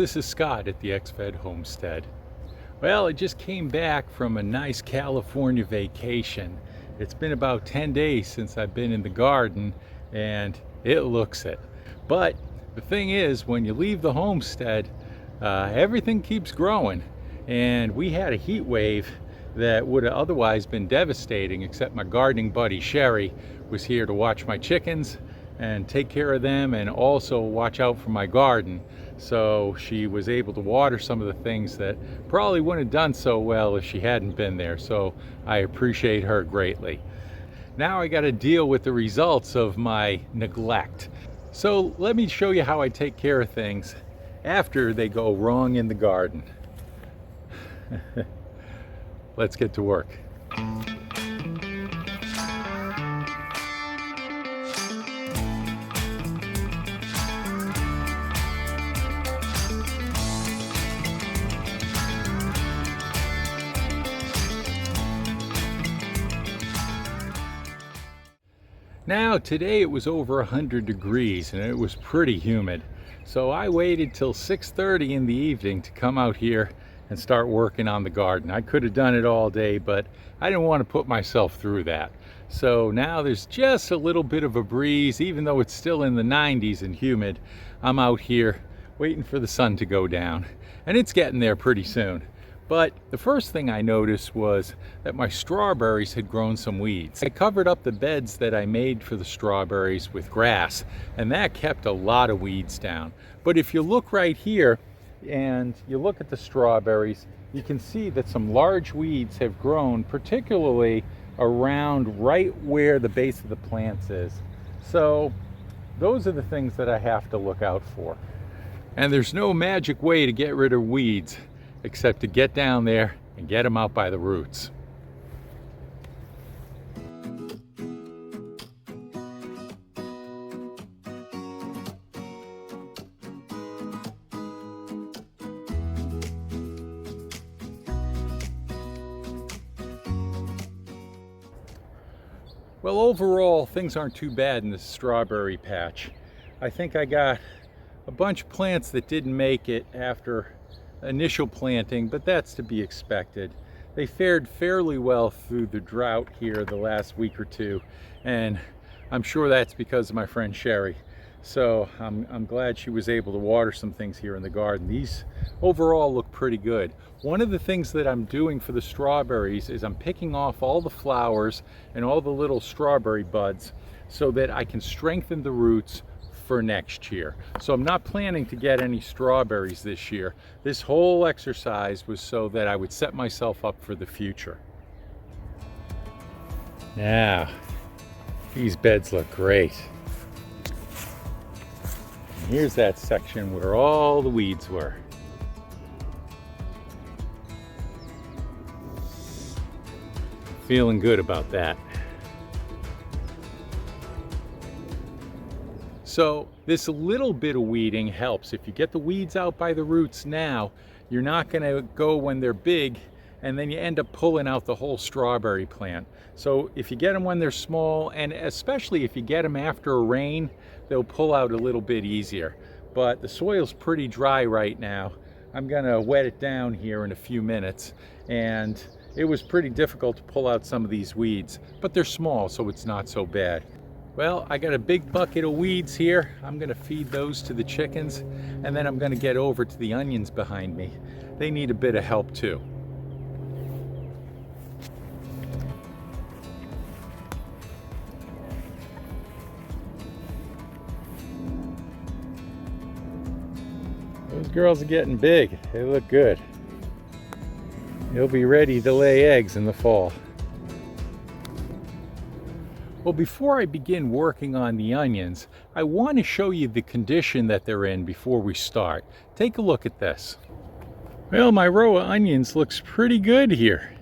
This is Scott at the XFed Homestead. Well, I just came back from a nice California vacation. It's been about 10 days since I've been in the garden and it looks it. But the thing is, when you leave the homestead, everything keeps growing. And we had a heat wave that would have otherwise been devastating, except my gardening buddy Sherry was here to watch my chickens and take care of them and also watch out for my garden. So she was able to water some of the things that probably wouldn't have done so well if she hadn't been there. So I appreciate her greatly. Now I got to deal with the results of my neglect. So let me show you how I take care of things after they go wrong in the garden. Let's get to work. Now today it was over 100 degrees and it was pretty humid. So I waited till 6:30 in the evening to come out here and start working on the garden. I could have done it all day, but I didn't want to put myself through that. So now there's just a little bit of a breeze, even though it's still in the 90s and humid. I'm out here waiting for the sun to go down, and it's getting there pretty soon. But the first thing I noticed was that my strawberries had grown some weeds. I covered up the beds that I made for the strawberries with grass, and that kept a lot of weeds down. But if you look right here and you look at the strawberries, you can see that some large weeds have grown, particularly around right where the base of the plants is. So those are the things that I have to look out for. And there's no magic way to get rid of weeds except to get down there and get them out by the roots. Well, overall, things aren't too bad in this strawberry patch. I think I got a bunch of plants that didn't make it after initial planting, but that's to be expected. They fared fairly well through the drought here the last week or two, and I'm sure that's because of my friend Sherry. So I'm glad she was able to water some things here in the garden. These overall look pretty good. One of the things that I'm doing for the strawberries is I'm picking off all the flowers and all the little strawberry buds so that I can strengthen the roots for next year. So I'm not planning to get any strawberries this year. This whole exercise was so that I would set myself up for the future. Now, these beds look great. And here's that section where all the weeds were. Feeling good about that. So this little bit of weeding helps. If you get the weeds out by the roots now, you're not going to go when they're big and then you end up pulling out the whole strawberry plant. So if you get them when they're small, and especially if you get them after a rain, they'll pull out a little bit easier. But the soil's pretty dry right now. I'm going to wet it down here in a few minutes, and it was pretty difficult to pull out some of these weeds, but they're small, so it's not so bad. Well, I got a big bucket of weeds here. I'm going to feed those to the chickens, and then I'm going to get over to the onions behind me. They need a bit of help too. Those girls are getting big. They look good. They'll be ready to lay eggs in the fall. Well, before I begin working on the onions, I want to show you the condition that they're in before we start. Take a look at this. Well, my row of onions looks pretty good here.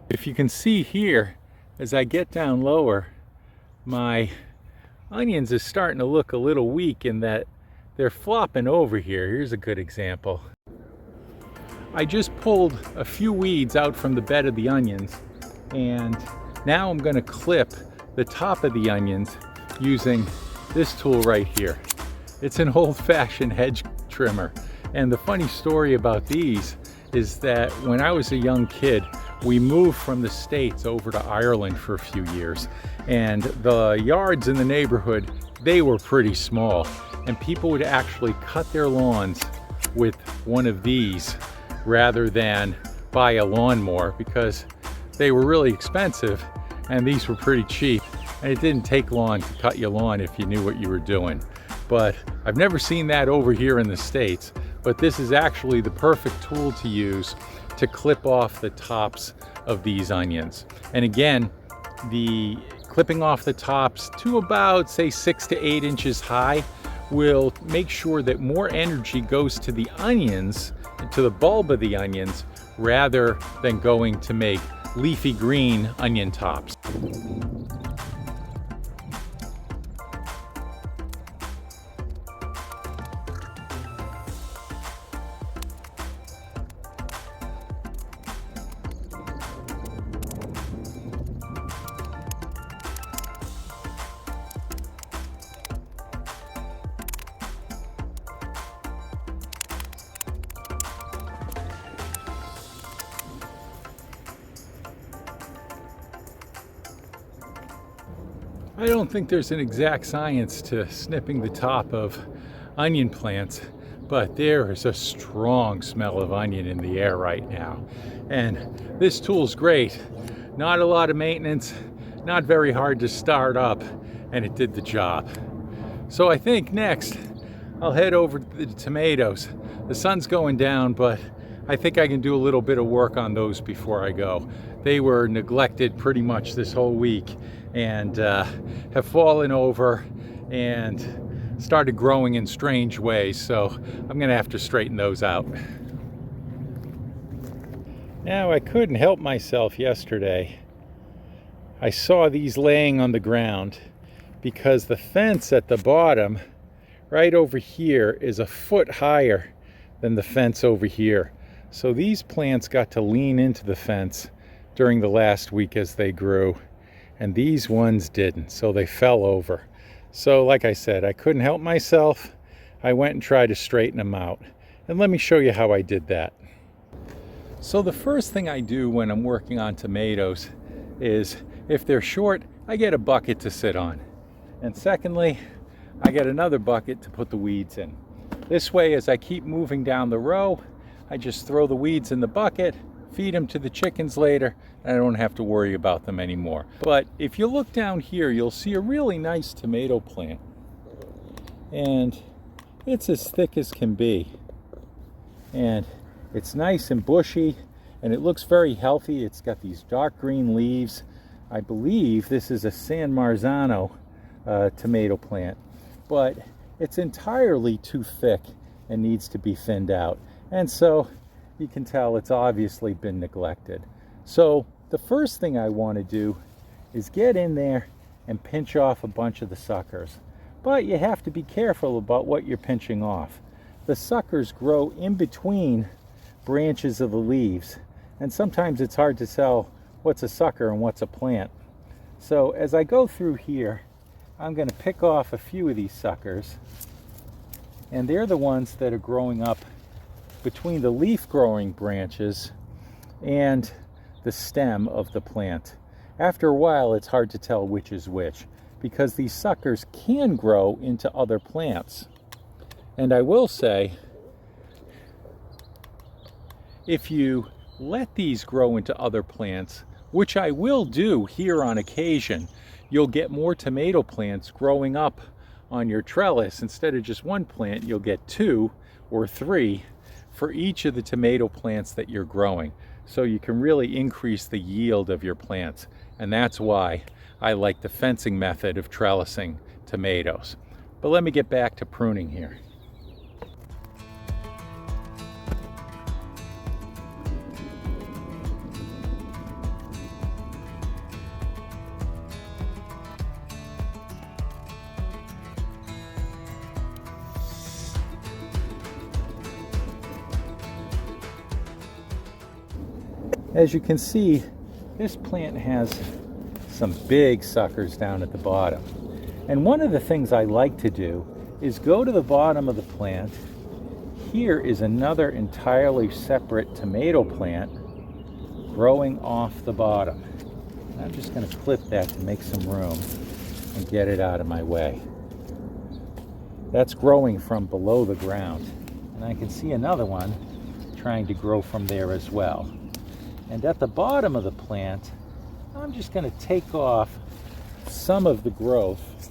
If you can see here, as I get down lower, my onions is starting to look a little weak in that they're flopping over here. Here's a good example. I just pulled a few weeds out from the bed of the onions, and now I'm going to clip the top of the onions using this tool right here. It's an old-fashioned hedge trimmer, And the funny story about these is that when I was a young kid, we moved from the States over to Ireland for a few years, and the yards in the neighborhood, they were pretty small, and people would actually cut their lawns with one of these rather than buy a lawnmower because they were really expensive and these were pretty cheap, and it didn't take long to cut your lawn if you knew what you were doing. But I've never seen that over here in the States, but this is actually the perfect tool to use to clip off the tops of these onions. And again, the clipping off the tops to about, say, 6 to 8 inches high will make sure that more energy goes to the onions, to the bulb of the onions, rather than going to make leafy green onion tops. I don't think there's an exact science to snipping the top of onion plants, but there is a strong smell of onion in the air right now. And this tool's great. Not a lot of maintenance, not very hard to start up, and it did the job. So I think next I'll head over to the tomatoes. The sun's going down, but I think I can do a little bit of work on those before I go. They were neglected pretty much this whole week and have fallen over and started growing in strange ways, so I'm gonna have to straighten those out. Now, I couldn't help myself yesterday. I saw these laying on the ground because the fence at the bottom right over here is a foot higher than the fence over here. So these plants got to lean into the fence during the last week as they grew, and these ones didn't, so they fell over. So like I said, I couldn't help myself. I went and tried to straighten them out. And let me show you how I did that. So the first thing I do when I'm working on tomatoes is, if they're short, I get a bucket to sit on. And secondly, I get another bucket to put the weeds in. This way, as I keep moving down the row, I just throw the weeds in the bucket, feed them to the chickens later, and I don't have to worry about them anymore. But if you look down here, you'll see a really nice tomato plant. And it's as thick as can be. And it's nice and bushy, and it looks very healthy. It's got these dark green leaves. I believe this is a San Marzano tomato plant, but it's entirely too thick and needs to be thinned out. And so you can tell it's obviously been neglected. So the first thing I want to do is get in there and pinch off a bunch of the suckers. But you have to be careful about what you're pinching off. The suckers grow in between branches of the leaves, and sometimes it's hard to tell what's a sucker and what's a plant. So as I go through here, I'm going to pick off a few of these suckers, and they're the ones that are growing up between the leaf growing branches and the stem of the plant. After a while, it's hard to tell which is which, because these suckers can grow into other plants. And I will say, if you let these grow into other plants, which I will do here on occasion, you'll get more tomato plants growing up on your trellis. Instead of just one plant, you'll get 2 or 3 for each of the tomato plants that you're growing. So you can really increase the yield of your plants. And that's why I like the fencing method of trellising tomatoes. But let me get back to pruning here. As you can see, this plant has some big suckers down at the bottom. And one of the things I like to do is go to the bottom of the plant here is another entirely separate tomato plant growing off the bottom. I'm just going to clip that to make some room and get it out of my way. That's growing from below the ground. And I can see another one trying to grow from there as well. And at the bottom of the plant, I'm just going to take off some of the growth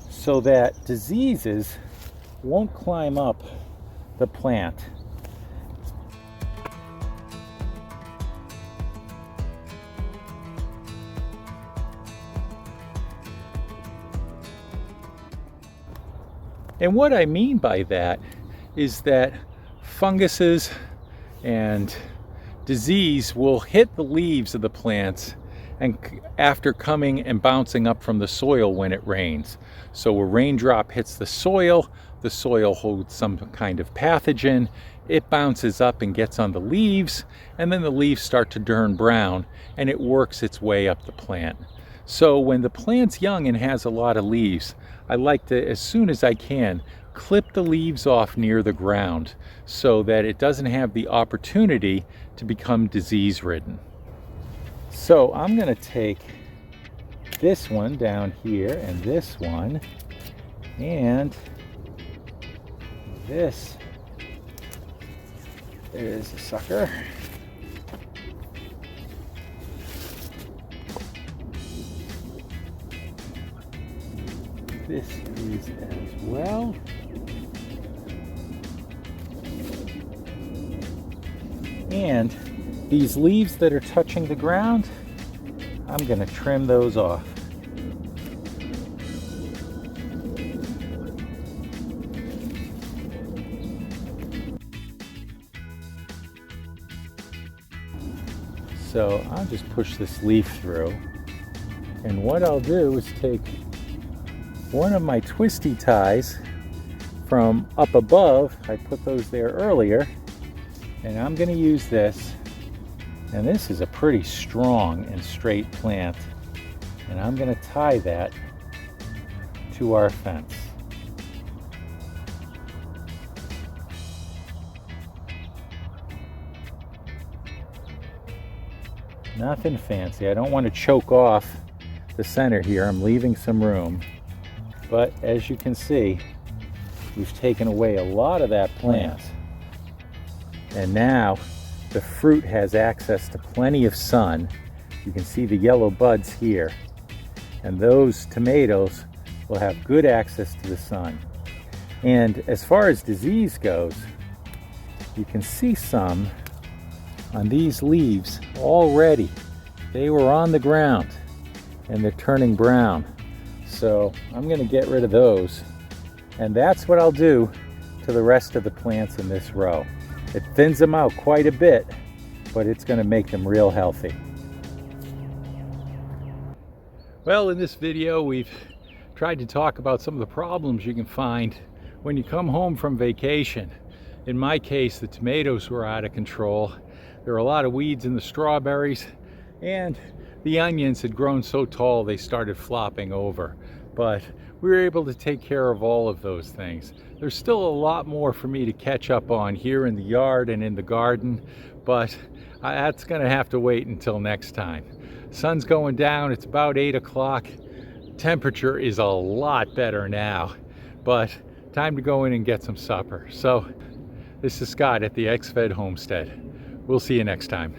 so that diseases won't climb up the plant. And what I mean by that is that funguses and disease will hit the leaves of the plants and after coming and bouncing up from the soil when it rains. So a raindrop hits the soil holds some kind of pathogen, it bounces up and gets on the leaves, and then the leaves start to turn brown and it works its way up the plant. So when the plant's young and has a lot of leaves, I like to, as soon as I can, clip the leaves off near the ground so that it doesn't have the opportunity to become disease ridden. So I'm going to take this one down here and this one and this. There's a sucker. This is as well. And these leaves that are touching the ground, I'm going to trim those off. So I'll just push this leaf through. And what I'll do is take one of my twisty ties from up above. I put those there earlier. And I'm going to use this. And this is a pretty strong and straight plant. And I'm going to tie that to our fence. Nothing fancy. I don't want to choke off the center here. I'm leaving some room. But as you can see, we've taken away a lot of that plant. And now the fruit has access to plenty of sun. You can see the yellow buds here. And those tomatoes will have good access to the sun. And as far as disease goes, you can see some on these leaves already. They were on the ground and they're turning brown. So I'm going to get rid of those. And that's what I'll do to the rest of the plants in this row. It thins them out quite a bit, but it's going to make them real healthy. Well, in this video, we've tried to talk about some of the problems you can find when you come home from vacation. In my case, the tomatoes were out of control. There were a lot of weeds in the strawberries, and the onions had grown so tall they started flopping over. But we were able to take care of all of those things. There's still a lot more for me to catch up on here in the yard and in the garden, but that's going to have to wait until next time. Sun's going down. It's about 8 o'clock. Temperature is a lot better now, but time to go in and get some supper. So this is Scott at the X-Fed Homestead. We'll see you next time.